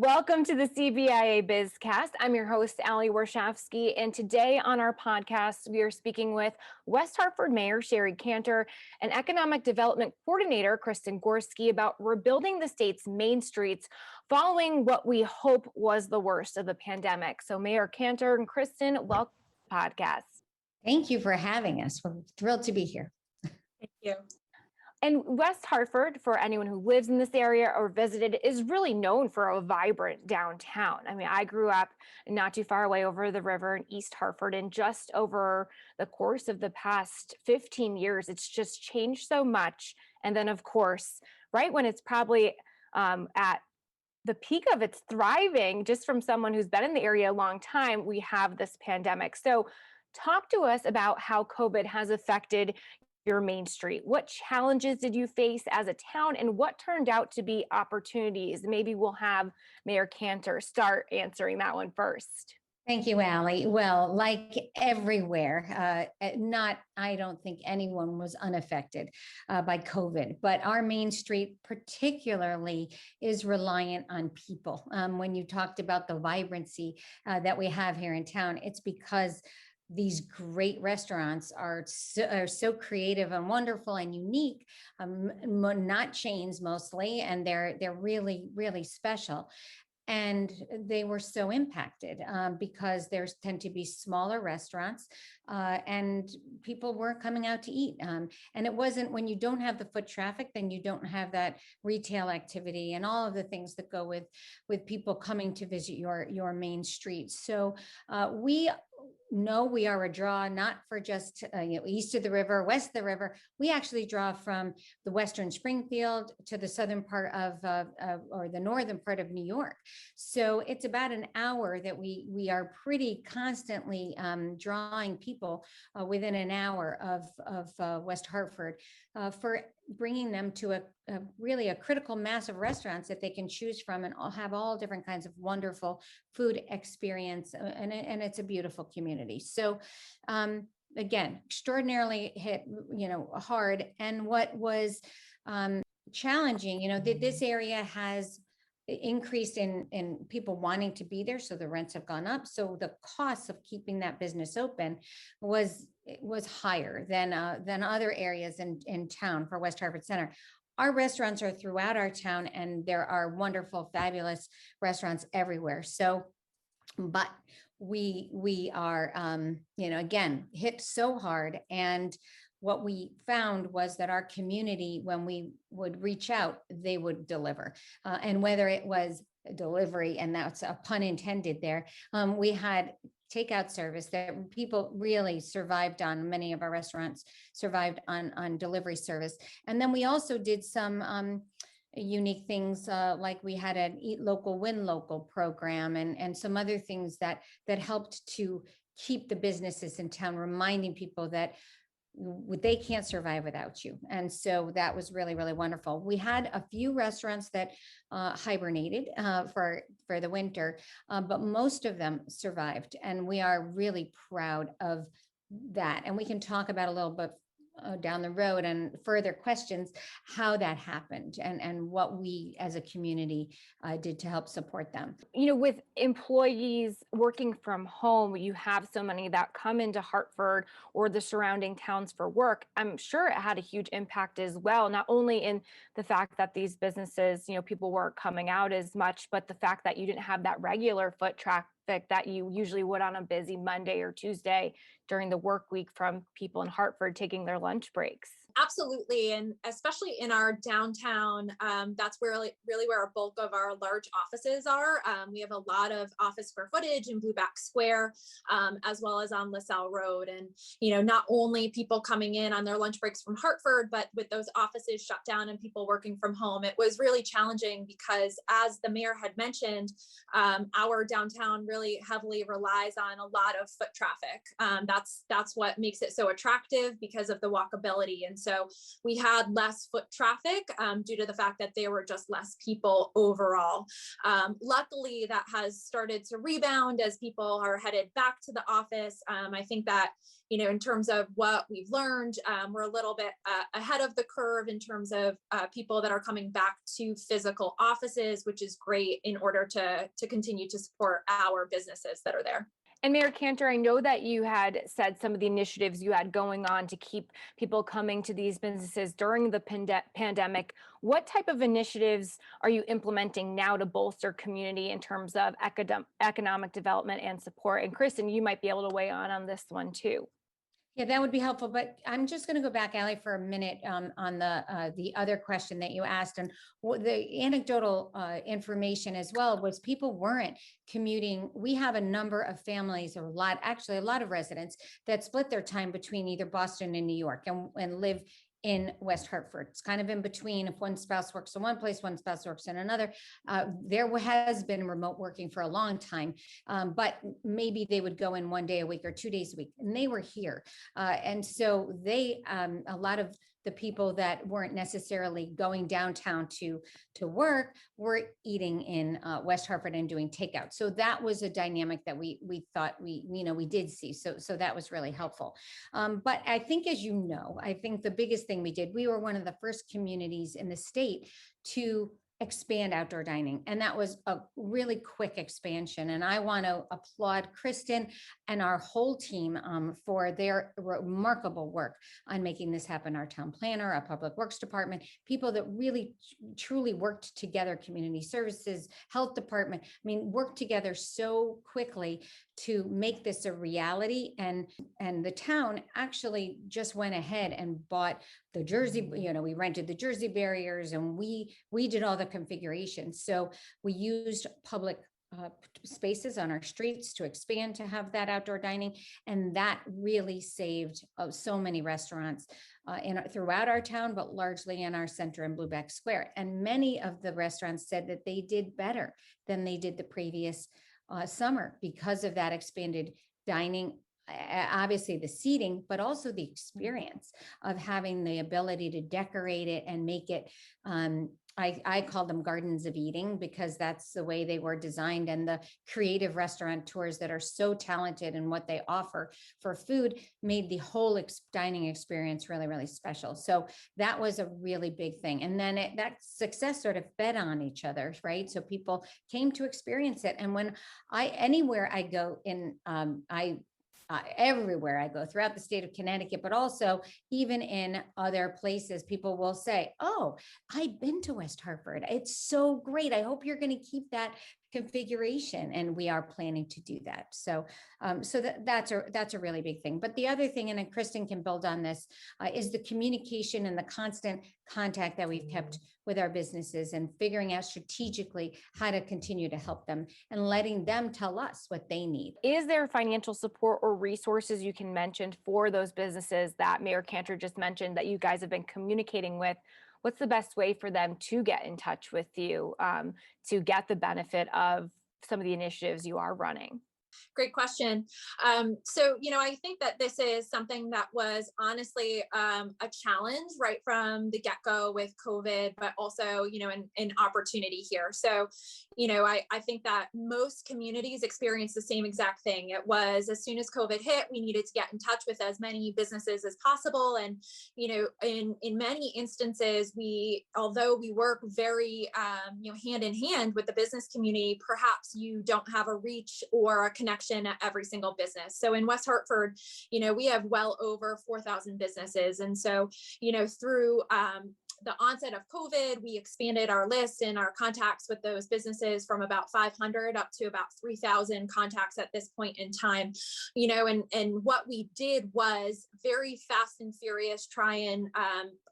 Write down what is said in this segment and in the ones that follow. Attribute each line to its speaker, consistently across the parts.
Speaker 1: Welcome to the CBIA BizCast. I'm your host, Ali Warshavsky, and today on our podcast, we are speaking with West Hartford Mayor Shari Cantor and Economic Development Coordinator Kristen Gorski about rebuilding the state's main streets following what we hope was the worst of the pandemic. So Mayor Cantor and Kristen, welcome to the podcast.
Speaker 2: Thank you for having us. We're thrilled to be here.
Speaker 3: Thank you.
Speaker 1: And West Hartford, for anyone who lives in this area or visited, is really known for a vibrant downtown. I mean, I grew up not too far away over the river in East Hartford, and just over the course of the past 15 years, it's just changed so much. And then, of course, right when it's probably at the peak of its thriving, just from someone who's been in the area a long time, we have this pandemic. So talk to us about how COVID has affected your main street. What challenges did you face as a town, and what turned out to be opportunities? Maybe we'll have Mayor Cantor start answering that one first.
Speaker 2: Thank you, Ali. Well, like everywhere, I don't think anyone was unaffected by COVID, but our main street particularly is reliant on people. When you talked about the vibrancy that we have here in town, it's because these great restaurants are so creative and wonderful and unique, not chains mostly, and they're really, really special. And they were so impacted because there tend to be smaller restaurants and people were coming out to eat. And it wasn't, when you don't have the foot traffic, then you don't have that retail activity and all of the things that go with people coming to visit your main street. So we are a draw, not for just east of the river, west of the river. We actually draw from the western Springfield to the southern part of or the northern part of New York. So it's about an hour that we are pretty constantly drawing people within an hour of West Hartford for bringing them to a really critical mass of restaurants that they can choose from and have all different kinds of wonderful food experience. And it's a beautiful community. So again, extraordinarily hit, hard. And what was challenging, this area has increased in people wanting to be there. So the rents have gone up. So the cost of keeping that business open was higher than other areas in town for West Hartford Center. Our restaurants are throughout our town, and there are wonderful, fabulous restaurants everywhere. So, but we are, again, hit so hard. And what we found was that our community, when we would reach out, they would deliver. And whether it was delivery, and that's a pun intended there, we had takeout service that people really survived on. Many of our restaurants survived on delivery service. And then we also did some unique things like we had an Eat Local, Win Local program and some other things that helped to keep the businesses in town, reminding people that they can't survive without you. And so that was really, really wonderful. We had a few restaurants that hibernated for the winter, but most of them survived. And we are really proud of that. And we can talk about a little bit down the road and further questions how that happened and what we as a community did to help support them.
Speaker 1: With employees working from home, you have so many that come into Hartford or the surrounding towns for work. I'm sure it had a huge impact as well, not only in the fact that these businesses, people weren't coming out as much, but the fact that you didn't have that regular foot traffic that you usually would on a busy Monday or Tuesday during the work week from people in Hartford taking their lunch breaks.
Speaker 3: Absolutely. And especially in our downtown, that's really where a bulk of our large offices are. We have a lot of office square footage in Blueback Square, as well as on LaSalle Road. And, not only people coming in on their lunch breaks from Hartford, but with those offices shut down and people working from home, it was really challenging because, as the mayor had mentioned, our downtown really heavily relies on a lot of foot traffic. That's what makes it so attractive because of the walkability. And so we had less foot traffic due to the fact that there were just less people overall. Luckily, that has started to rebound as people are headed back to the office. I think that, in terms of what we've learned, we're a little bit ahead of the curve in terms of people that are coming back to physical offices, which is great in order to continue to support our businesses that are there.
Speaker 1: And Mayor Cantor, I know that you had said some of the initiatives you had going on to keep people coming to these businesses during the pandemic. What type of initiatives are you implementing now to bolster community in terms of economic development and support? And Kristen, you might be able to weigh on this one too.
Speaker 2: Yeah, that would be helpful. But I'm just going to go back, Ali, for a minute on the other question that you asked. And the anecdotal information as well was people weren't commuting. We have a number of families, or a lot of residents that split their time between either Boston and New York and live in West Hartford. It's kind of in between. If one spouse works in one place, one spouse works in another. There has been remote working for a long time, but maybe they would go in one day a week or 2 days a week, and they were here. And so a lot of the people that weren't necessarily going downtown to work were eating in West Hartford and doing takeout. So that was a dynamic that we thought we did see. So that was really helpful. But I think, as you know, I think the biggest thing we did, we were one of the first communities in the state to expand outdoor dining. And that was a really quick expansion. And I want to applaud Kristen and our whole team for their remarkable work on making this happen. Our town planner, our public works department, people that really truly worked together, community services, health department, worked together so quickly to make this a reality. And the town actually just went ahead and bought the Jersey, we rented the Jersey barriers, and we did all the configuration. So we used public spaces on our streets to expand to have that outdoor dining. And that really saved so many restaurants throughout our town, but largely in our center in Blueback Square. And many of the restaurants said that they did better than they did the previous summer because of that expanded dining. Obviously the seating, but also the experience of having the ability to decorate it and make it, I call them gardens of eating, because that's the way they were designed. And the creative restaurateurs that are so talented in what they offer for food made the whole dining experience really, really special. So that was a really big thing. And then that success sort of fed on each other, right? So people came to experience it. And anywhere I go everywhere I go throughout the state of Connecticut, but also even in other places, people will say, "Oh, I've been to West Hartford. It's so great. I hope you're going to keep that configuration." And we are planning to do that. So that's a really big thing. But the other thing, and then Kristen can build on this, is the communication and the constant contact that we've kept with our businesses, and figuring out strategically how to continue to help them and letting them tell us what they need.
Speaker 1: Is there financial support or resources you can mention for those businesses that Mayor Cantor just mentioned that you guys have been communicating with? What's the best way for them to get in touch with you to get the benefit of some of the initiatives you are running?
Speaker 3: Great question. So, I think that this is something that was honestly a challenge right from the get-go with COVID, but also, an opportunity here. So, I think that most communities experience the same exact thing. It was, as soon as COVID hit, we needed to get in touch with as many businesses as possible. And, in many instances, although we work very, hand in hand with the business community, perhaps you don't have a reach or a connection at every single business. So in West Hartford, we have well over 4,000 businesses. And so, through the onset of COVID, we expanded our list and our contacts with those businesses from about 500 up to about 3,000 contacts at this point in time. And what we did was very fast and furious try and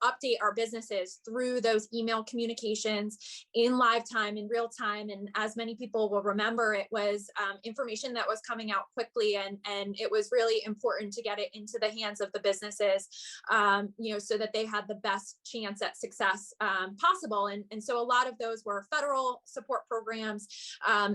Speaker 3: update our businesses through those email communications in live time, in real time. And as many people will remember, it was information that was coming out quickly, and it was really important to get it into the hands of the businesses, so that they had the best chance at success possible. And so a lot of those were federal support programs,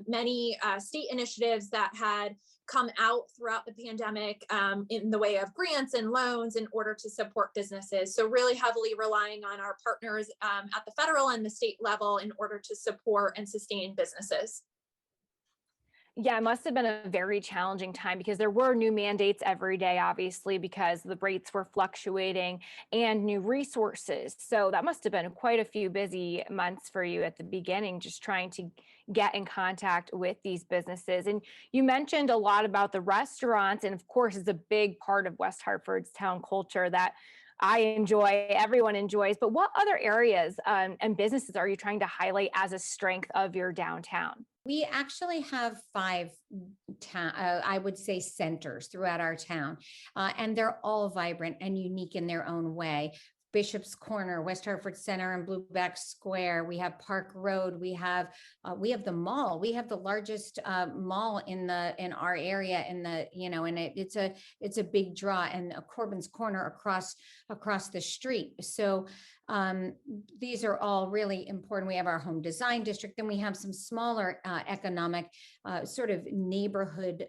Speaker 3: many state initiatives that had come out throughout the pandemic in the way of grants and loans in order to support businesses. So really heavily relying on our partners at the federal and the state level in order to support and sustain businesses.
Speaker 1: Yeah, it must have been a very challenging time because there were new mandates every day, obviously, because the rates were fluctuating and new resources. So that must have been quite a few busy months for you at the beginning, just trying to get in contact with these businesses. And you mentioned a lot about the restaurants, and of course, it's a big part of West Hartford's town culture that I enjoy, everyone enjoys. But what other areas and businesses are you trying to highlight as a strength of your downtown?
Speaker 2: We actually have five I would say centers throughout our town, and they're all vibrant and unique in their own way. Bishop's Corner, West Hartford Center, and Blueback Square. We have Park Road. We have the mall. We have the largest mall in our area. And it's a big draw. And Corbin's Corner across the street. So these are all really important. We have our home design district, then we have some smaller economic sort of neighborhood.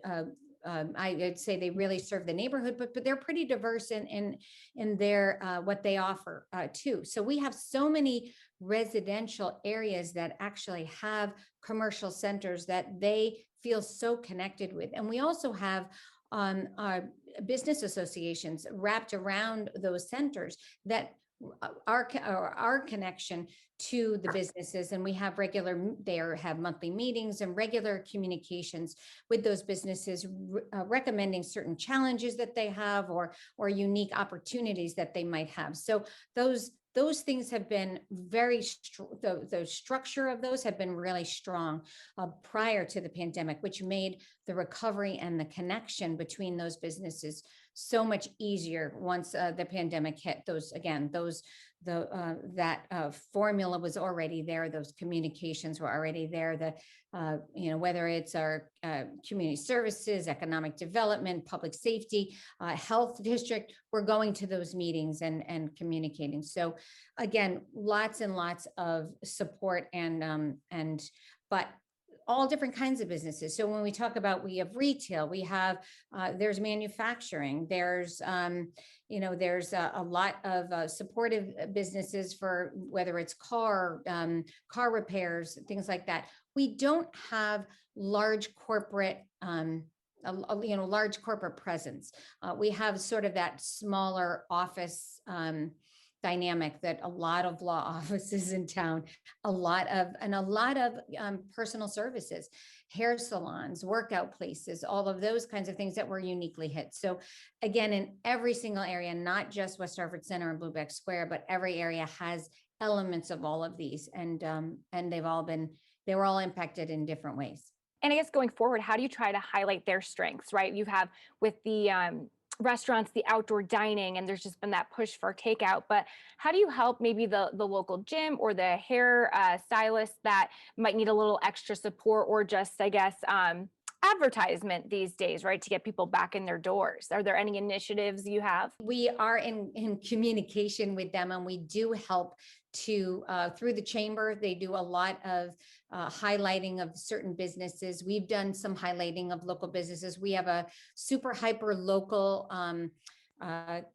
Speaker 2: I'd say they really serve the neighborhood, but they're pretty diverse in their what they offer too. So we have so many residential areas that actually have commercial centers that they feel so connected with, and we also have our business associations wrapped around those centers that our connection to the businesses, and we have have monthly meetings and regular communications with those businesses, recommending certain challenges that they have or unique opportunities that they might have. So those things have been the structure of those have been really strong prior to the pandemic, which made the recovery and the connection between those businesses so much easier once the pandemic hit. That formula was already there. Those communications were already there. Whether it's our community services, economic development, public safety, health district, we're going to those meetings and communicating. So again, lots and lots of support but all different kinds of businesses. So when we talk about, we have retail, we have, there's manufacturing, there's a lot of supportive businesses for whether it's car repairs, things like that. We don't have large corporate, large corporate presence. We have sort of that smaller office dynamic that a lot of law offices in town, a lot of personal services, hair salons, workout places, all of those kinds of things that were uniquely hit. So again, in every single area, not just West Hartford Center and Blueback Square, but every area has elements of all of these, and they were all impacted in different ways.
Speaker 1: And I guess going forward, how do you try to highlight their strengths, right? You have with the restaurants, the outdoor dining, and there's just been that push for takeout. But how do you help maybe the local gym or the hair stylist that might need a little extra support, or just, I guess, advertisement these days, right, to get people back in their doors? Are there any initiatives you have?
Speaker 2: We are in communication with them, and we do help to through the chamber. They do a lot of highlighting of certain businesses. We've done some highlighting of local businesses. We have a super hyper local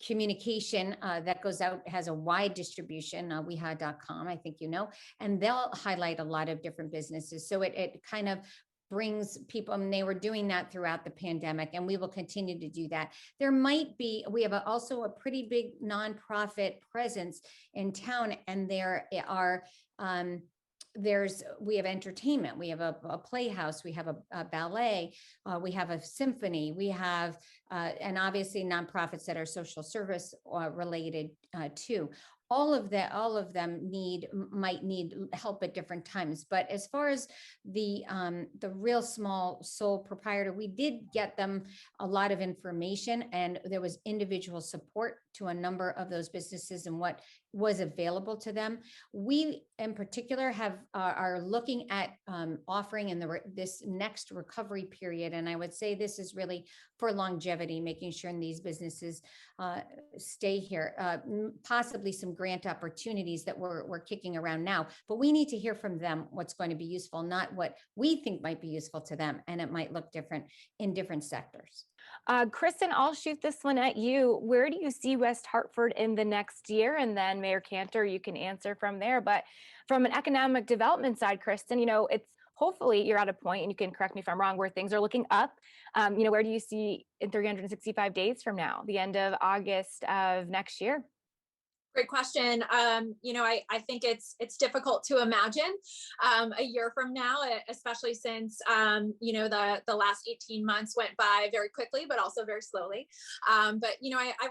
Speaker 2: communication that goes out, has a wide distribution, weha.com, I think and they'll highlight a lot of different businesses. So it kind of brings people, and they were doing that throughout the pandemic, and we will continue to do that. We have also a pretty big nonprofit presence in town, and there are we have entertainment, we have a playhouse, we have a ballet, we have a symphony, we have and obviously nonprofits that are social service related too. All of them might need help at different times. But as far as the real small sole proprietor, we did get them a lot of information, and there was individual support to a number of those businesses and what was available to them. We in particular are looking at offering in this next recovery period. And I would say this is really for longevity, making sure these businesses stay here, possibly some grant opportunities that we're kicking around now, but we need to hear from them what's going to be useful, not what we think might be useful to them. And it might look different in different sectors.
Speaker 1: Kristen, I'll shoot this one at you. Where do you see West Hartford in the next year? And then Mayor Cantor, you can answer from there. But from an economic development side, Kristen, it's hopefully you're at a point, and you can correct me if I'm wrong, where things are looking up. Where do you see in 365 days from now, the end of August of next year?
Speaker 3: Great question. I think it's difficult to imagine a year from now, especially since the last 18 months went by very quickly, but also very slowly. I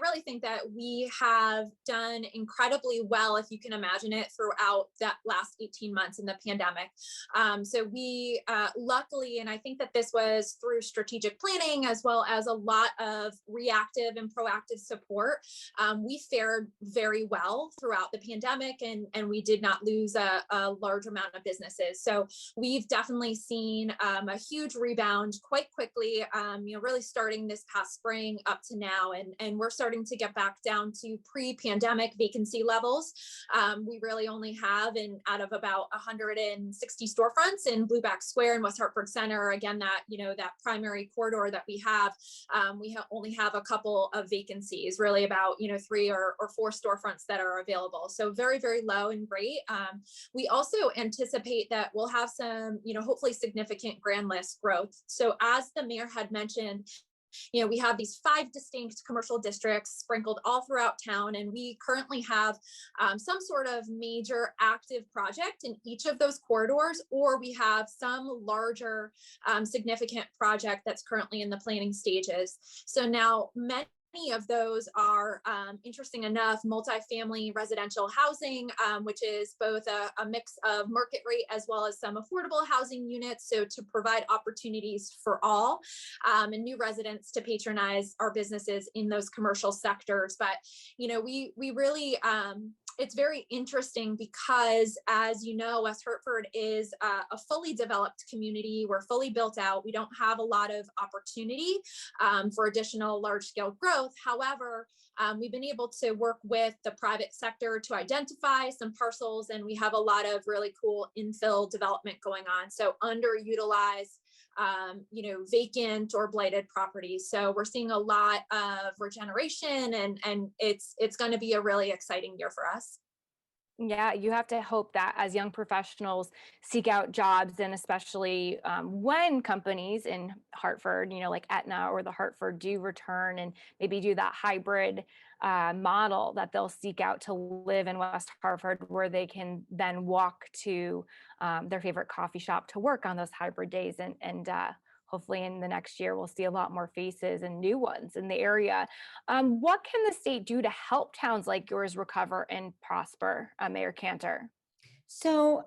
Speaker 3: really think that we have done incredibly well, if you can imagine it, throughout that last 18 months in the pandemic. So we luckily, and I think that this was through strategic planning as well as a lot of reactive and proactive support, we fared very well throughout the pandemic, and we did not lose a large amount of businesses. So we've definitely seen a huge rebound quite quickly, really starting this past spring up to now, and we're starting to get back down to pre-pandemic vacancy levels. We really only have, out of about 160 storefronts in Blueback Square in West Hartford Center, again, that primary corridor that we have, only have a couple of vacancies, really about 3 or 4 storefronts that are available. So very, very low and great. We also anticipate that we'll have some, hopefully significant grand list growth. So as the mayor had mentioned, we have these 5 distinct commercial districts sprinkled all throughout town, and we currently have some sort of major active project in each of those corridors, or we have some larger significant project that's currently in the planning stages. So now many of those are, interesting enough, multifamily residential housing, which is both a mix of market rate as well as some affordable housing units. So to provide opportunities for all, and new residents to patronize our businesses in those commercial sectors. But, we really, it's very interesting because, as you know, West Hartford is a fully developed community. We're fully built out. We don't have a lot of opportunity for additional large-scale growth. However, we've been able to work with the private sector to identify some parcels, and we have a lot of really cool infill development going on. So underutilized, vacant or blighted properties. So we're seeing a lot of regeneration, and it's going to be a really exciting year for us.
Speaker 1: Yeah, you have to hope that as young professionals seek out jobs, and especially when companies in Hartford, like Aetna or the Hartford, do return and maybe do that hybrid model, that they'll seek out to live in West Hartford, where they can then walk to their favorite coffee shop to work on those hybrid days. And hopefully in the next year, we'll see a lot more faces and new ones in the area. What can the state do to help towns like yours recover and prosper, Mayor Cantor?
Speaker 2: So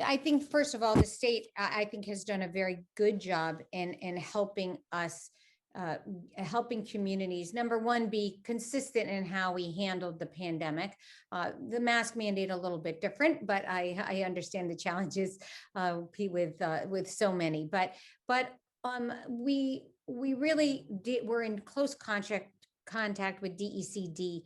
Speaker 2: I think, first of all, the state, I think, has done a very good job in helping us, helping communities, number one, be consistent in how we handled the pandemic. The mask mandate a little bit different, but I understand the challenges with so many. But we really did. We're in close contact with DECD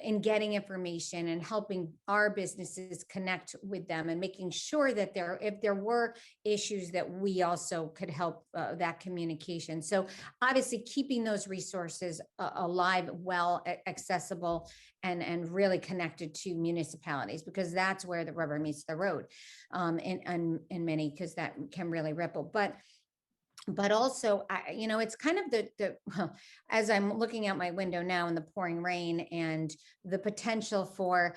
Speaker 2: in getting information and helping our businesses connect with them, and making sure that if there were issues, that we also could help that communication. So obviously keeping those resources alive, well accessible, and really connected to municipalities, because that's where the rubber meets the road, in many, because that can really ripple. But also, it's kind of well, as I'm looking out my window now in the pouring rain, and the potential for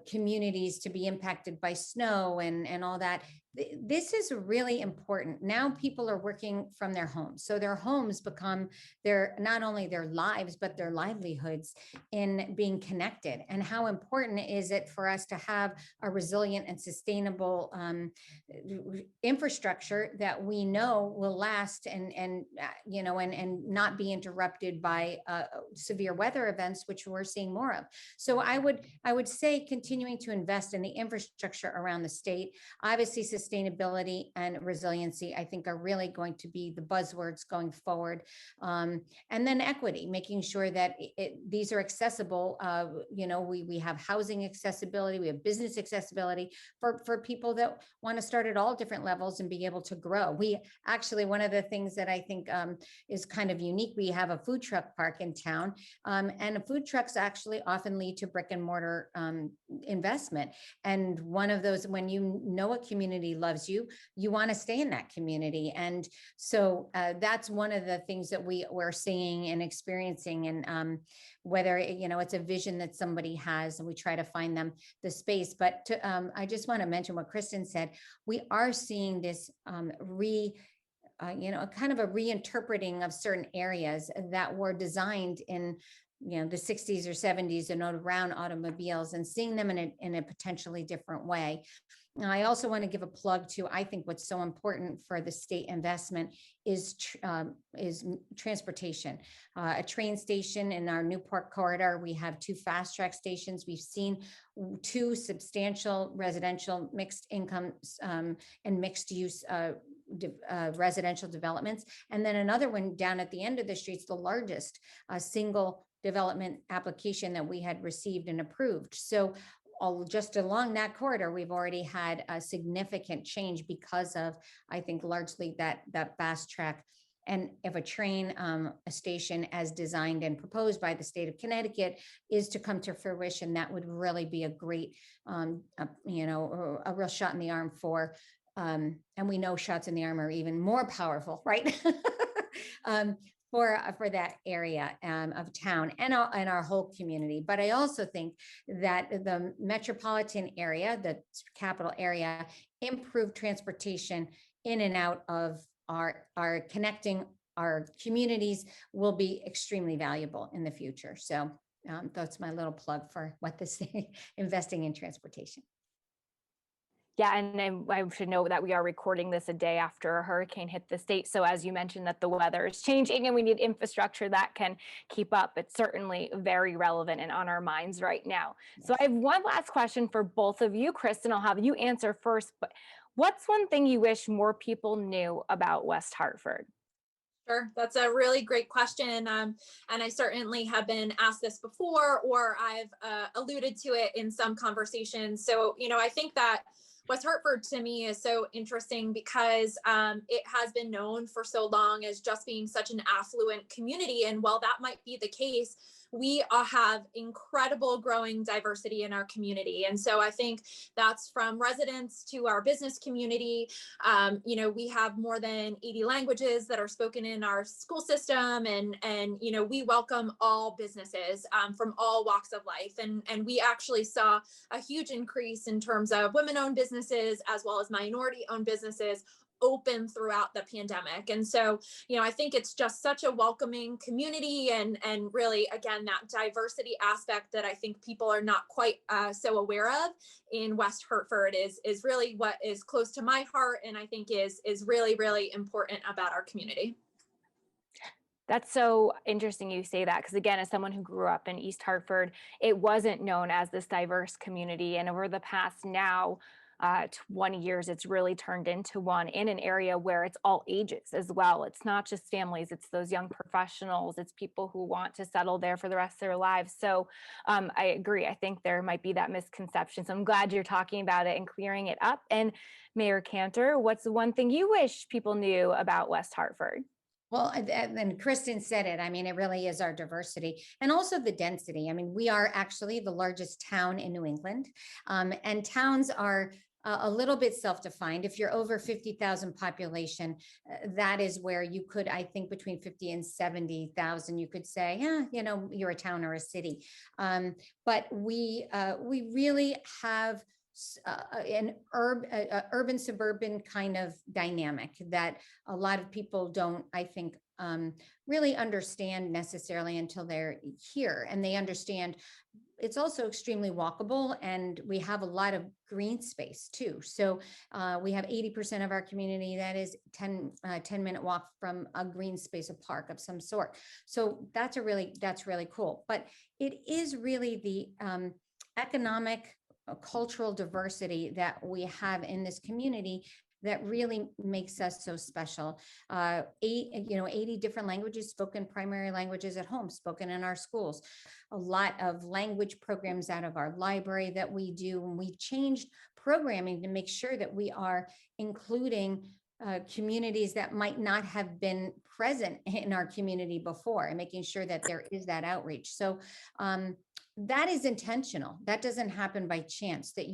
Speaker 2: communities to be impacted by snow and all that, this is really important. Now people are working from their homes. So their homes become not only their lives, but their livelihoods in being connected. And how important is it for us to have a resilient and sustainable infrastructure that we know will last and not be interrupted by severe weather events, which we're seeing more of. So I would say continuing to invest in the infrastructure around the state. Obviously, sustainability and resiliency, I think, are really going to be the buzzwords going forward. And then equity, making sure that these are accessible. We have housing accessibility, we have business accessibility for people that want to start at all different levels and be able to grow. We actually, one of the things that I think is kind of unique, we have a food truck park in town, and food trucks actually often lead to brick and mortar investment. And one of those, when you know a community loves you, you want to stay in that community. And so that's one of the things that we're seeing and experiencing. And whether it's a vision that somebody has, and we try to find them the space. But I just want to mention what Kristen said. We are seeing this kind of a reinterpreting of certain areas that were designed in the 60s or 70s and around automobiles, and seeing them in a potentially different way. Now, I also want to give a plug to, I think what's so important for the state investment is transportation. A train station in our Newport corridor. We have 2 fast track stations. We've seen 2 substantial residential mixed incomes and mixed use residential developments. And then another one down at the end of the street, the largest single development application that we had received and approved. So just along that corridor, we've already had a significant change because of, I think, largely that fast track. And if a train a station as designed and proposed by the state of Connecticut is to come to fruition, that would really be a great, a real shot in the arm for, and we know shots in the arm are even more powerful, right? For that area of town and our whole community. But I also think that the metropolitan area, the capital area, improved transportation in and out of our connecting our communities will be extremely valuable in the future. So that's my little plug for what this investing in transportation.
Speaker 1: Yeah, and I should know that we are recording this a day after a hurricane hit the state. So as you mentioned that the weather is changing and we need infrastructure that can keep up, it's certainly very relevant and on our minds right now. Yes. So I have one last question for both of you. Kristen, I'll have you answer first, but what's one thing you wish more people knew about West Hartford?
Speaker 3: Sure. That's a really great question. And I certainly have been asked this before, or I've alluded to it in some conversations. So, I think that West Hartford to me is so interesting because it has been known for so long as just being such an affluent community. And while that might be the case, we have incredible growing diversity in our community. And so I think that's from residents to our business community. We have more than 80 languages that are spoken in our school system. And we welcome all businesses from all walks of life. And we actually saw a huge increase in terms of women-owned businesses as well as minority-owned businesses open throughout the pandemic. And so, I think it's just such a welcoming community and really, again, that diversity aspect that I think people are not quite so aware of in West Hartford is really what is close to my heart. And I think is really, really important about our community.
Speaker 1: That's so interesting you say that, because again, as someone who grew up in East Hartford, it wasn't known as this diverse community. And over the past now 20 years, it's really turned into one in an area where it's all ages as well. It's not just families, it's those young professionals, it's people who want to settle there for the rest of their lives. So I agree. I think there might be that misconception. So I'm glad you're talking about it and clearing it up. And Mayor Cantor, what's the one thing you wish people knew about West Hartford?
Speaker 2: Well, and Kristen said it. I mean, it really is our diversity and also the density. I mean, we are actually the largest town in New England, and towns are a little bit self-defined. If you're over 50,000 population, that is where you could, I think, between 50 and 70,000, you could say, yeah, you're a town or a city. But we really have urban suburban kind of dynamic that a lot of people don't, I think, really understand necessarily until they're here, and they understand it's also extremely walkable, and we have a lot of green space too. So we have 80% of our community that is 10-minute walk from a green space, a park of some sort. So that's really cool. But it is really the economic, cultural diversity that we have in this community that really makes us so special. 80 different languages spoken, primary languages at home, spoken in our schools. A lot of language programs out of our library that we do, and we've changed programming to make sure that we are including communities that might not have been present in our community before, and making sure that there is that outreach. So that is intentional. That doesn't happen by chance, that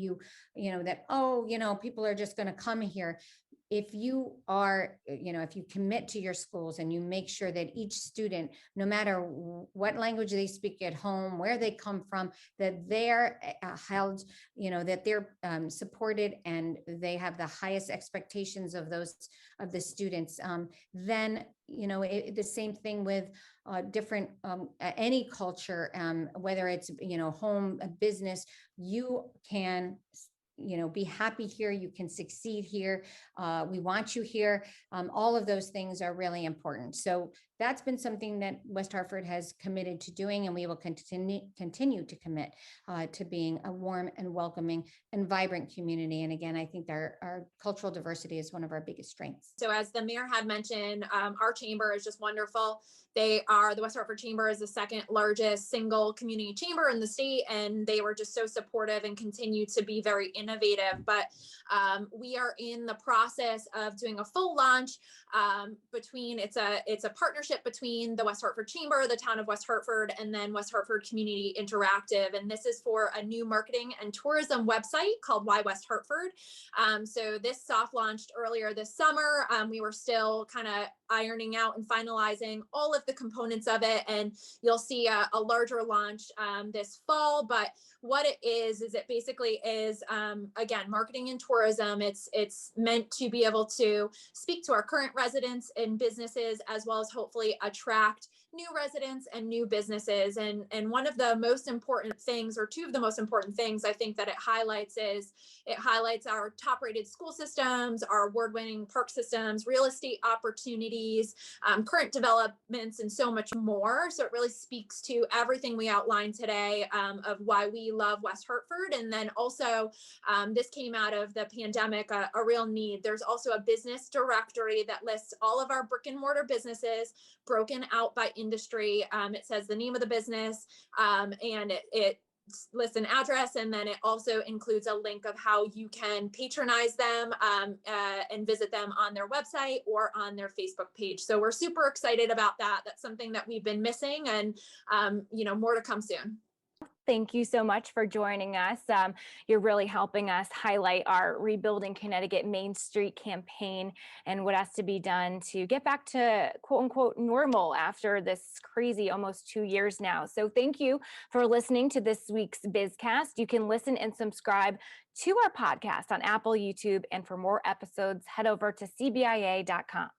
Speaker 2: people are just going to come here. If you are, if you commit to your schools and you make sure that each student, no matter what language they speak at home, where they come from, that they're held, that they're supported, and they have the highest expectations of the students, then, the same thing with different, any culture, whether it's, home, a business, you can be happy here, you can succeed here, we want you here. All of those things are really important. So that's been something that West Hartford has committed to doing, and we will continue to commit to being a warm and welcoming and vibrant community. And again, I think our cultural diversity is one of our biggest strengths.
Speaker 3: So as the mayor had mentioned, our chamber is just wonderful. The West Hartford Chamber is the second largest single community chamber in the state, and they were just so supportive and continue to be very innovative. But we are in the process of doing a full launch it's a partnership between the West Hartford Chamber, the town of West Hartford, and then West Hartford Community Interactive. And this is for a new marketing and tourism website called Why West Hartford. So this soft launched earlier this summer. We were still kind of ironing out and finalizing all of the components of it, and you'll see a larger launch this fall. But what it is it basically is, again, marketing and tourism. It's meant to be able to speak to our current residents and businesses, as well as hopefully attract new residents and new businesses. And one of the most important things, or two of the most important things I think that it highlights our top rated school systems, our award-winning park systems, real estate opportunities, current developments, and so much more. So it really speaks to everything we outlined today, of why we love West Hartford. And then also, this came out of the pandemic, a real need. There's also a business directory that lists all of our brick and mortar businesses broken out by industry. It says the name of the business, and it lists an address, and then it also includes a link of how you can patronize them and visit them on their website or on their Facebook page. So we're super excited about that. That's something that we've been missing, and more to come soon.
Speaker 1: Thank you so much for joining us. You're really helping us highlight our Rebuilding Connecticut Main Street campaign and what has to be done to get back to quote unquote normal after this crazy almost 2 years now. So thank you for listening to this week's BizCast. You can listen and subscribe to our podcast on Apple, YouTube, and for more episodes, head over to CBIA.com.